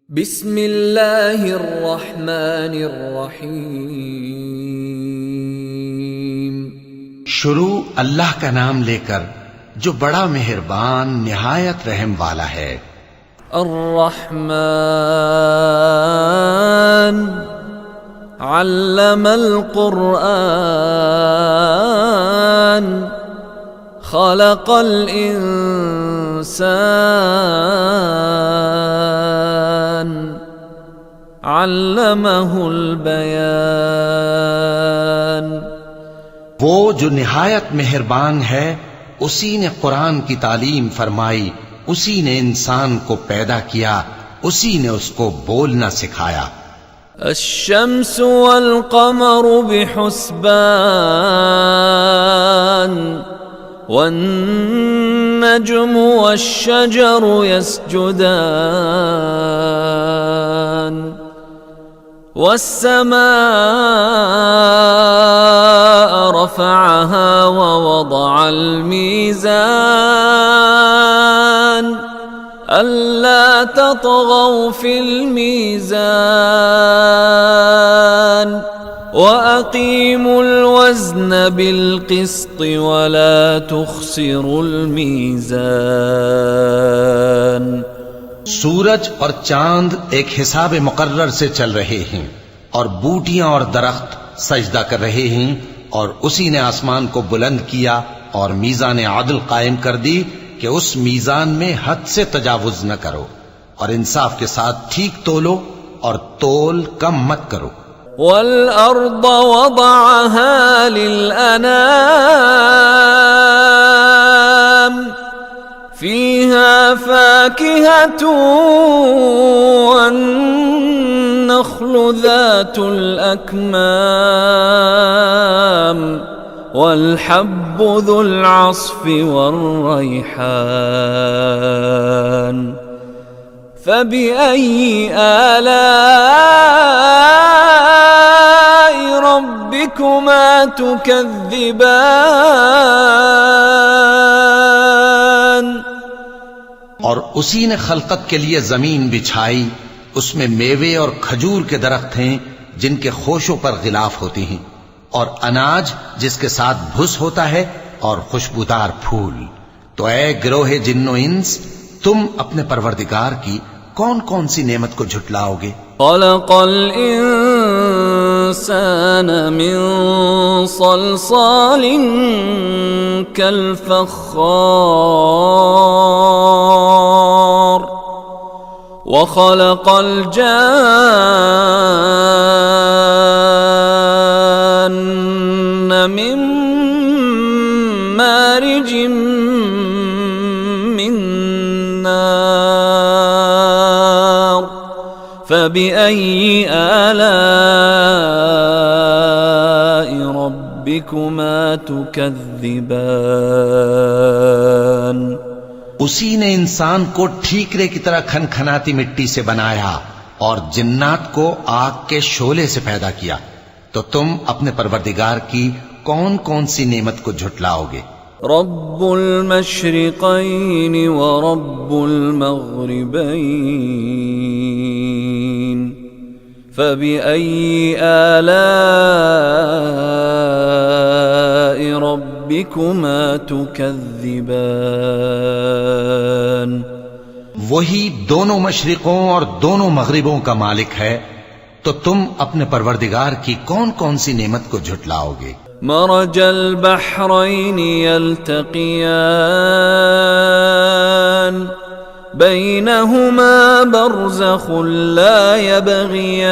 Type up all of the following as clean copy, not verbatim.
بسم اللہ الرحمن الرحیم۔ شروع اللہ کا نام لے کر جو بڑا مہربان نہایت رحم والا ہے۔ الرحمن علم القرآن خلق الانسان علمہ البیان۔ وہ جو نہایت مہربان ہے اسی نے قرآن کی تعلیم فرمائی، اسی نے انسان کو پیدا کیا، اسی نے اس کو بولنا سکھایا۔ الشمس والقمر بحسبان والنجم والشجر يسجدان والسماء رفعها ووضع الميزان ألا تطغوا في الميزان وأقيموا الوزن بالقسط ولا تخسروا الميزان۔ سورج اور چاند ایک حساب مقرر سے چل رہے ہیں، اور بوٹیاں اور درخت سجدہ کر رہے ہیں، اور اسی نے آسمان کو بلند کیا اور میزان عدل قائم کر دی کہ اس میزان میں حد سے تجاوز نہ کرو، اور انصاف کے ساتھ ٹھیک تولو اور تول کم مت کرو۔ والأرض وضعها للأنام فيها فاكهة والنخل ذات الأكمام والحب ذو العصف والريحان فبأي آلاء ربكما تكذبان۔ اور اسی نے خلقت کے لیے زمین بچھائی، اس میں میوے اور کھجور کے درخت ہیں جن کے خوشوں پر غلاف ہوتی ہیں، اور اناج جس کے ساتھ بھس ہوتا ہے، اور خوشبودار پھول۔ تو اے گروہ جن و انس، تم اپنے پروردگار کی کون کون سی نعمت کو جھٹلاؤ گے؟ خلق الانسان من صلصال كالفخار وخلق الجان من مارج من نار فبأي آلاء ربكما تكذبان۔ اسی نے انسان کو ٹھیکرے کی طرح کھنکھناتی مٹی سے بنایا اور جنات کو آگ کے شعلے سے پیدا کیا، تو تم اپنے پروردگار کی کون کون سی نعمت کو جھٹلاؤ گے؟ رب المشرقین ورب المغربین فبأي آلاء ربكما تكذبان۔ وہی دونوں مشرقوں اور دونوں مغربوں کا مالک ہے، تو تم اپنے پروردگار کی کون کون سی نعمت کو جھٹلاؤ گے؟ مرج البحرین یلتقیان بینہما برزخ لا یبغیان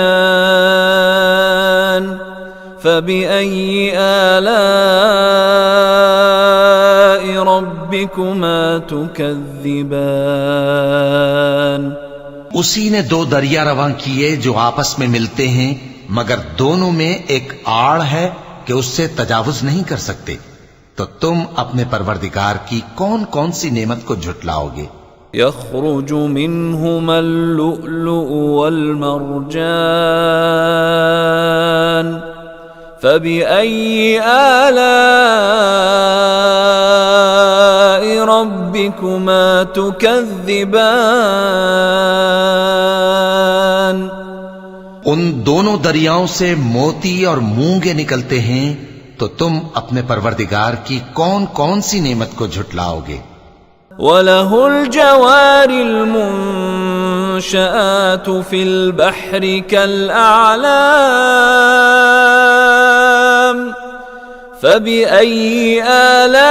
فبأي آلاء ربكما تكذبان۔ اسی نے دو دریا رواں کیے جو آپس میں ملتے ہیں، مگر دونوں میں ایک آڑ ہے کہ اس سے تجاوز نہیں کر سکتے، تو تم اپنے پروردگار کی کون کون سی نعمت کو جھٹلاؤ گے؟ يخرج منهما اللؤلؤ والمرجان فبأي آلاء ربكما تكذبان ان دونوں دریاؤں سے موتی اور مونگے نکلتے ہیں، تو تم اپنے پروردگار کی کون کون سی نعمت کو جھٹلاؤ گے؟ وَلَهُ الْجَوَارِ الْمُنشَآتُ فِي الْبَحْرِ كَالْأَعْلَامِ فَبِأَيِّ آلَاءِ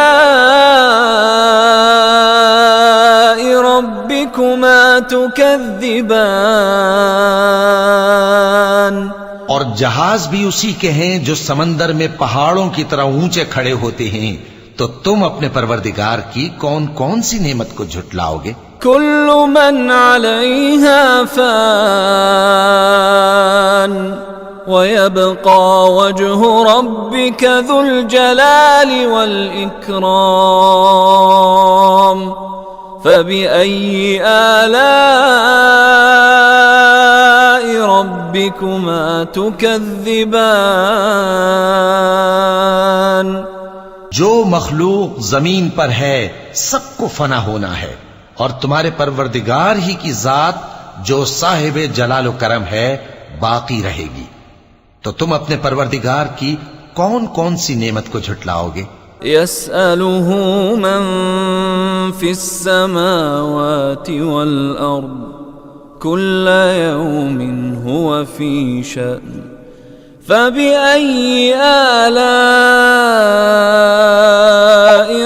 رَبِّكُمَا تُكَذِّبَانِ؟ اور جہاز بھی اسی کے ہیں جو سمندر میں پہاڑوں کی طرح اونچے کھڑے ہوتے ہیں، تو تم اپنے پروردگار کی کون کون سی نعمت کو جھٹلاؤ گے؟ كل من عليها فان ويبقى وجه ربك ذو الجلال والإكرام فبأي آلاء ربكما تكذبان؟ جو مخلوق زمین پر ہے سب کو فنا ہونا ہے، اور تمہارے پروردگار ہی کی ذات جو صاحب جلال و کرم ہے باقی رہے گی، تو تم اپنے پروردگار کی کون کون سی نعمت کو جھٹلاؤ گے؟ يسأله من في السماوات والأرض كل يوم هو في شأن فبأي آلاء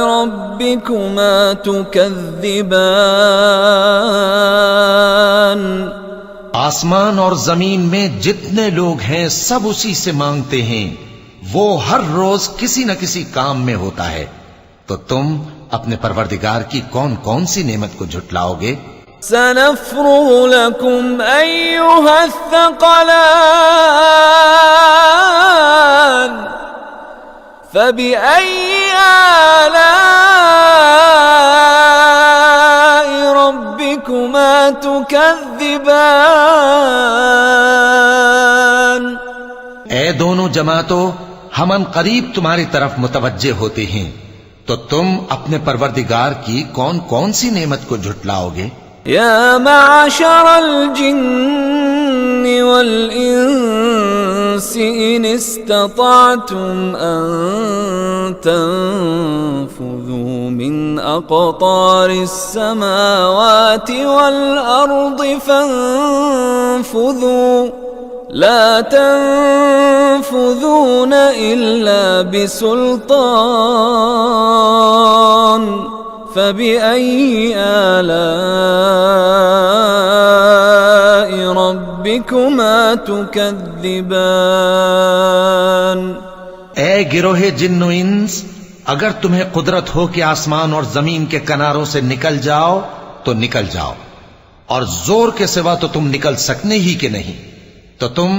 ربكما تكذبان؟ آسمان اور زمین میں جتنے لوگ ہیں سب اسی سے مانگتے ہیں، وہ ہر روز کسی نہ کسی کام میں ہوتا ہے، تو تم اپنے پروردگار کی کون کون سی نعمت کو جھٹلاؤ گے؟ سنفرغ لكم أيها الثقلان فبأي آلاء ربكما تكذبان؟ اے دونوں جماعتوں، ہم ان قریب تمہاری طرف متوجہ ہوتے ہیں، تو تم اپنے پروردگار کی کون کون سی نعمت کو جھٹلاؤ گے؟ يا معشر الجن والإنس إن استطعتم أن تنفذوا من أقطار السماوات والأرض فانفذوا لا تنفذون إلا بسلطان فبأي آلاء ربكما تكذبان؟ اے گروہ جن و انس، اگر تمہیں قدرت ہو کہ آسمان اور زمین کے کناروں سے نکل جاؤ تو نکل جاؤ، اور زور کے سوا تو تم نکل سکنے ہی کہ نہیں، تو تم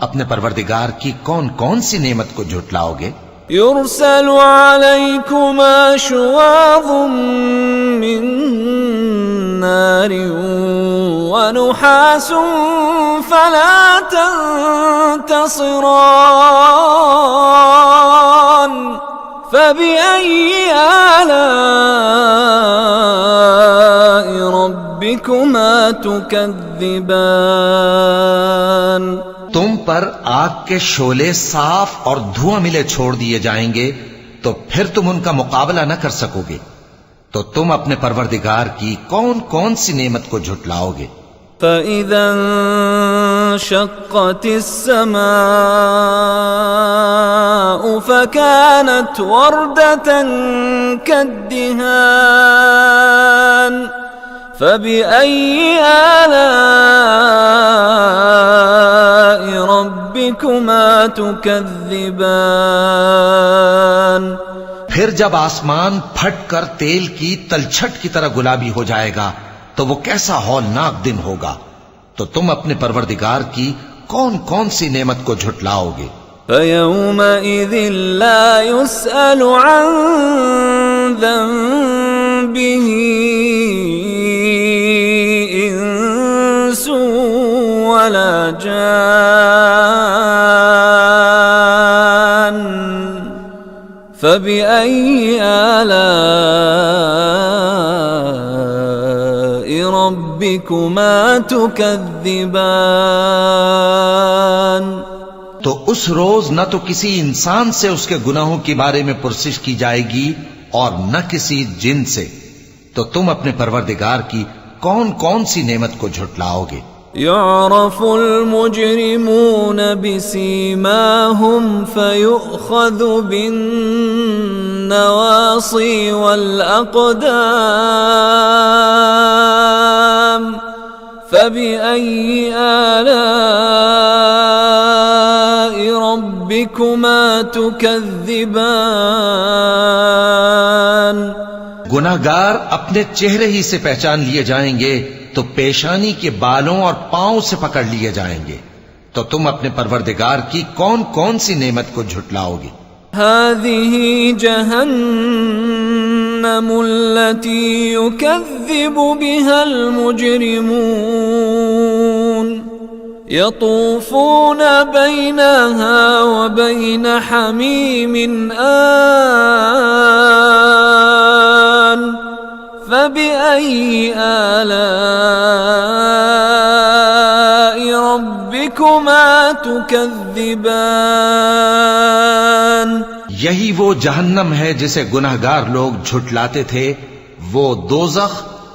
اپنے پروردگار کی کون کون سی نعمت کو جھٹلاؤ گے؟ يرسل عليكما شواظ من نار ونحاس فلا تنتصران فبأي آلاء ربكما تكذبان؟ تم پر آگ کے شعلے صاف اور دھواں ملے چھوڑ دیے جائیں گے، تو پھر تم ان کا مقابلہ نہ کر سکو گے، تو تم اپنے پروردگار کی کون کون سی نعمت کو جھٹلاؤ گے؟ فَإِذَا انشَقَّتِ السَّمَاءُ فَكَانَتْ وَرْدَةً كَالدِّهَانِ فَبِأَيِّ آلَاءِ رَبِّكُمَا تُكَذِّبَانِ؟ پھر جب آسمان پھٹ کر تیل کی تلچھٹ کی طرح گلابی ہو جائے گا تو وہ کیسا ہولناک دن ہوگا، تو تم اپنے پروردگار کی کون کون سی نعمت کو جھٹلاؤ گے؟ فَيَوْمَئِذٍ لَا يُسْأَلُ عَن ذَنبِهِ إِنسٌ وَلَا جَانٌّ فَبِأَيِّ آلَاءِ رَبِّكُمَا تُكَذِّبَانِ؟ تو اس روز نہ تو کسی انسان سے اس کے گناہوں کے بارے میں پرسش کی جائے گی اور نہ کسی جن سے، تو تم اپنے پروردگار کی کون کون سی نعمت کو جھٹلاؤ گے؟ يعرف المجرمون بسيماهم فيؤخذ بالنواصي والأقدام فبأي آلاء ربكما تكذبان؟ گناہگار اپنے چہرے ہی سے پہچان لیے جائیں گے تو پیشانی کے بالوں اور پاؤں سے پکڑ لیے جائیں گے، تو تم اپنے پروردگار کی کون کون سی نعمت کو جھٹلاؤ گے؟ هذه جهنم التي يكذب بها المجرمون يطوفون بينها وبين حميم آن فبأي آلاء ربكما تكذبان؟ یہی وہ جہنم ہے جسے گناہگار لوگ جھٹلاتے تھے، وہ دوزخ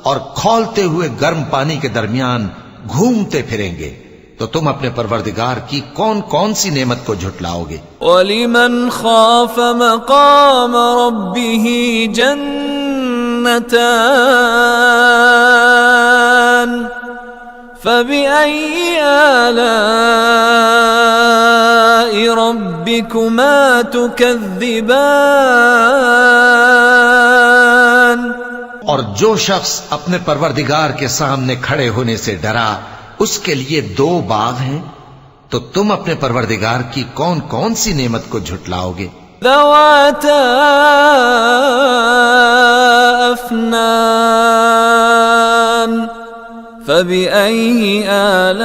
اور کھولتے ہوئے گرم پانی کے درمیان گھومتے پھریں گے، تو تم اپنے پروردگار کی کون کون سی نعمت کو جھٹلاؤ گے؟ وَلِمَنْ خَافَ مَقَامَ رَبِّهِ جَنَّتَانِ فَبِأَيِّ آلَاءِ رَبِّكُمَا تُكَذِّبَانِ؟ اور جو شخص اپنے پروردگار کے سامنے کھڑے ہونے سے ڈرا، اس کے لیے 2 باغ ہیں، تو تم اپنے پروردگار کی کون کون سی نعمت کو جھٹلاؤ گے؟ ذواتا افنان فبأي آلاء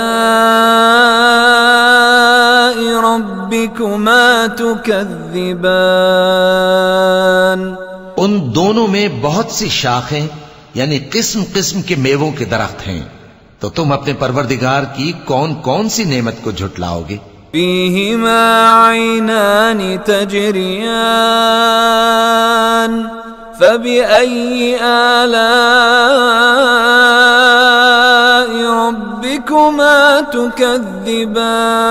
ربكما تكذبان؟ ان دونوں میں بہت سی شاخیں یعنی قسم قسم کے میووں کے درخت ہیں، تو تم اپنے پروردگار کی کون کون سی نعمت کو جھٹلاؤ گے؟ فيهما عينان تجريان فبأي آلاء ربكما تكذبان؟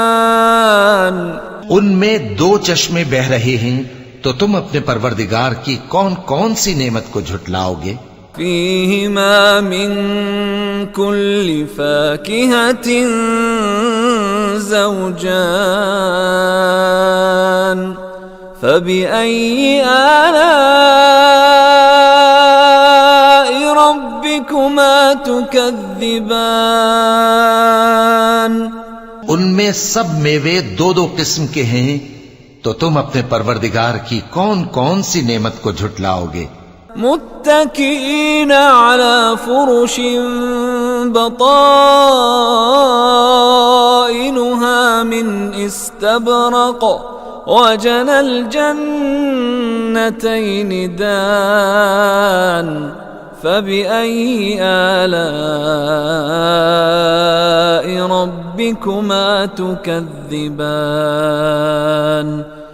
ان میں 2 چشمے بہ رہے ہیں، تو تم اپنے پروردگار کی کون کون سی نعمت کو جھٹلاؤ گے؟ فيهما من كل فاكهة زوجان فبأي آلاء ربكما تكذبان؟ ان میں سب میوے 2 قسم کے ہیں، تو تم اپنے پروردگار کی کون کون سی نعمت کو جھٹلاؤ گے؟ متكئين على فرش بطائنها من استبرق وجنى الجنتين دان فبأي آلاء ربكما تكذبان؟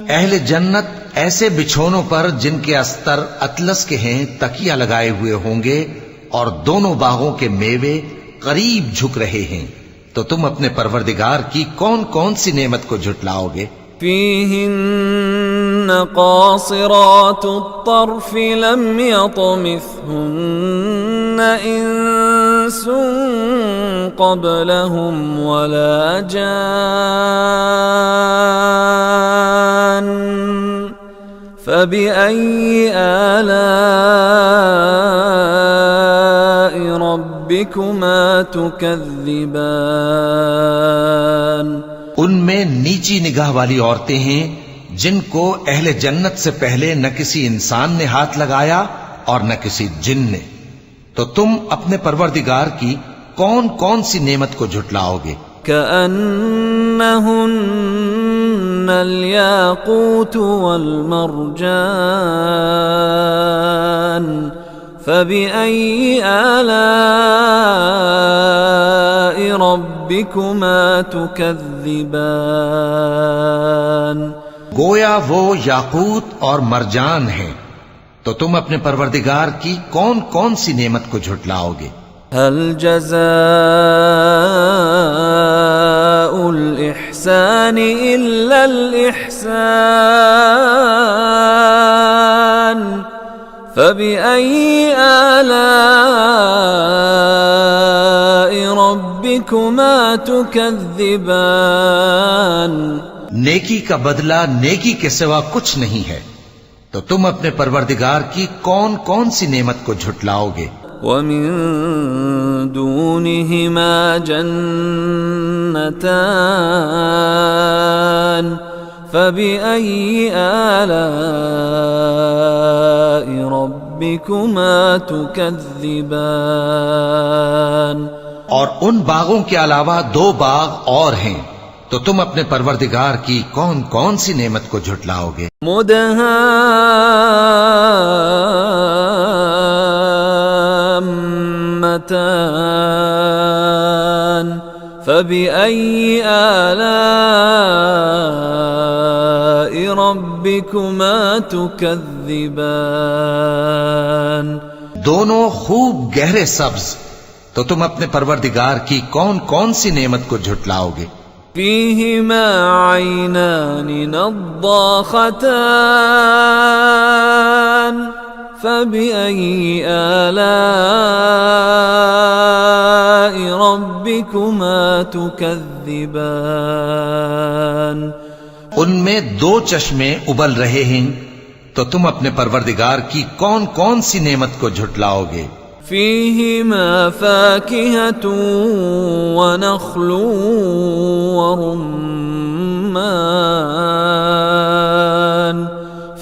اہل جنت ایسے بچھونوں پر جن کے استر اطلس کے ہیں تکیہ لگائے ہوئے ہوں گے، اور دونوں باغوں کے میوے قریب جھک رہے ہیں، تو تم اپنے پروردگار کی کون کون سی نعمت کو جھٹلاؤ گے؟ فيهن قاصرات الطرف لم يطمثهن إنس قبلهم ولا جان فبأي آلاء ربكما تكذبان؟ ان میں نیچی نگاہ والی عورتیں ہیں جن کو اہل جنت سے پہلے نہ کسی انسان نے ہاتھ لگایا اور نہ کسی جن نے، تو تم اپنے پروردگار کی کون کون سی نعمت کو جھٹلاؤ گے؟ كأنهن الياقوت والمرجان فبأي آلاء ربكما تكذبان گویا وہ یاقوت اور مرجان ہیں، تو تم اپنے پروردگار کی کون کون سی نعمت کو جھٹلاؤ گے؟ هل جزاء الإحسان إلا الإحسان فبأي آلاء ربكما تكذبان نیکی کا بدلہ نیکی کے سوا کچھ نہیں ہے، تو تم اپنے پروردگار کی کون کون سی نعمت کو جھٹلاؤ گے؟ ومن دونهما جنتان فبأي آلاء ربكما تكذبان اور ان باغوں کے علاوہ دو باغ اور ہیں، تو تم اپنے پروردگار کی کون کون سی نعمت کو جھٹلاؤ گے؟ مدهامتان فبأي آلاء ربكما تكذبان دونوں خوب گہرے سبز، تو تم اپنے پروردگار کی کون کون سی نعمت کو جھٹلاؤ گے؟ فيهما عينان نضاختان فبأي آلاء ربكما تكذبان ان میں دو چشمے ابل رہے ہیں، تو تم اپنے پروردگار کی کون کون سی نعمت کو جھٹلاؤ گے؟ فيهما فاكهة ونخل ورمان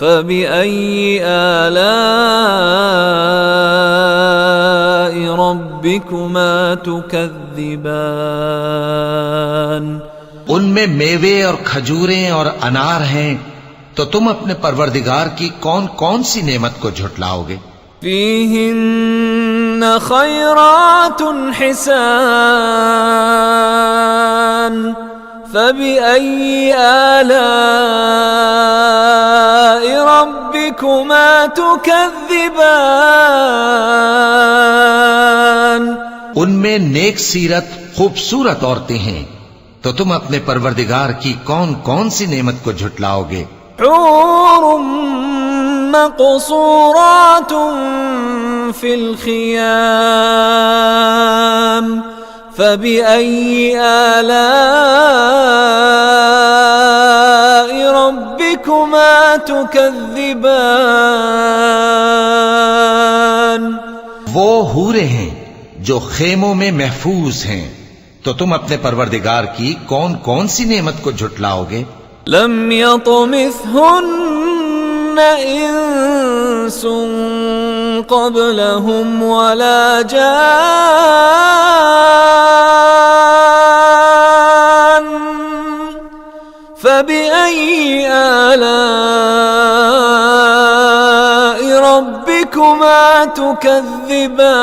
فبأي آلاء ربكما تكذبان ان میں میوے اور کھجوریں اور انار ہیں، تو تم اپنے پروردگار کی کون کون سی نعمت کو جھٹلاؤ گے؟ فيهن خيرات حسان فبأي آلاء ربكما تكذبان ان میں نیک سیرت خوبصورت عورتیں ہیں، تو تم اپنے پروردگار کی کون کون سی نعمت کو جھٹلاؤ گے؟ حور مقصورات في الخيام فبأي آلاء ربكما تكذبان وہ حوریں ہیں جو خیموں میں محفوظ ہیں، تو تم اپنے پروردگار کی کون کون سی نعمت کو جھٹلاؤ گے؟ لم يطمثهن انس قبلهم ولا جان فبأي آلاء ربكما تكذبان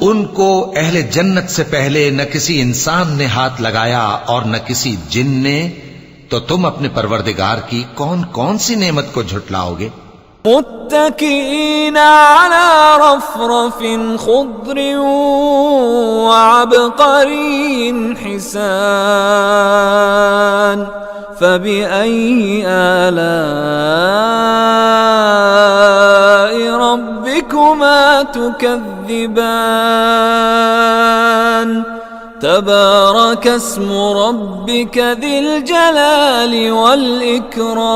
ان کو اہل جنت سے پہلے نہ کسی انسان نے ہاتھ لگایا اور نہ کسی جن نے، تو تم اپنے پروردگار کی کون کون سی نعمت کو جھٹلاؤ گے؟ متكئين على رفرف خضر وعبقري حسان فبأي آلاء ربكما تكذبان تبارك اسم ربك ذي الجلال والإكرام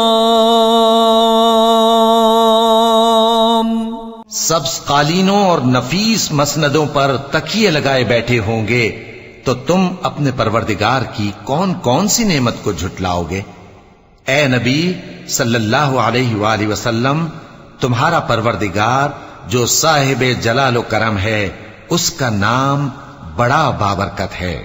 سبز قالینوں اور نفیس مسندوں پر تکیے لگائے بیٹھے ہوں گے، تو تم اپنے پروردگار کی کون کون سی نعمت کو جھٹلاؤ گے؟ اے نبی صلی اللہ علیہ وآلہ وسلم، تمہارا پروردگار جو صاحب جلال و کرم ہے، اس کا نام بڑا بابرکت ہے۔